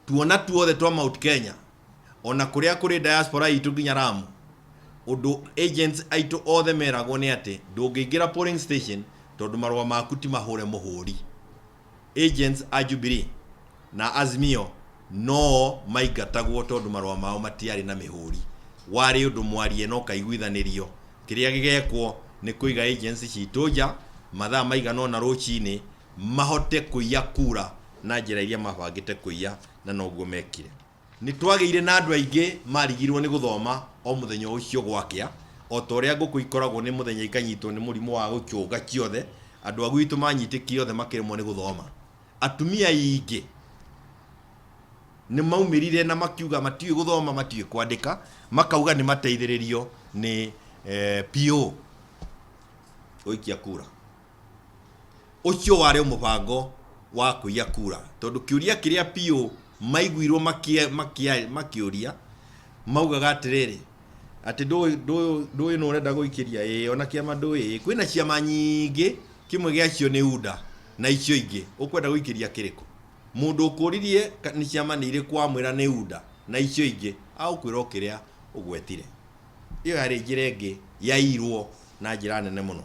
tuona tuothe twa Mount Kenya ona kuria kuri diaspora itu nginya Lamu undu agents aitu othe meragwo ni ati ndungiingira polling station tondu marwa maku ti mahure muhuri. Agents a Jubilee na Azimio no maigatagwo tondu marwa mao matiari na mihuri. Wari undu mwarie no kaiguithanirio kiria gigekwo ni kuiga agents citu nja mathaa maigana na ruchini mahote kuiya kura na njira iria mabangite kuiya na noguo mekire. Ni twageire na andu aingi marigirwo ni guthoma o muthenya ucio gwakia o toria nguku ikoragwo ni muthenya ikanyitwo ni murimu wa gukiuga kiothe andu agwitu manyitikire othe makiremwo ni guthoma. Atumia aingi ni maumirire na makiuga matiwe guthoma matiwe kwandika makauga ni mateithiririo ni PO oikia kura. Ucio wari mubango wa kuiya kura tondu kiuria kiria PO maiguirwo makiuria maugaga atiriri ati ndui no urenda guikiria ona kiama ndui kwina ciama nyingi kimwe giacio ni UDA na icio ingi ukwenda guikiria kiriko mundu ukuririe ni ciama ni iri kwamwira ni UDA na icio ingi aukwira ukiria ugwetire iyo yari njira ingi yairwo na njira nene muno.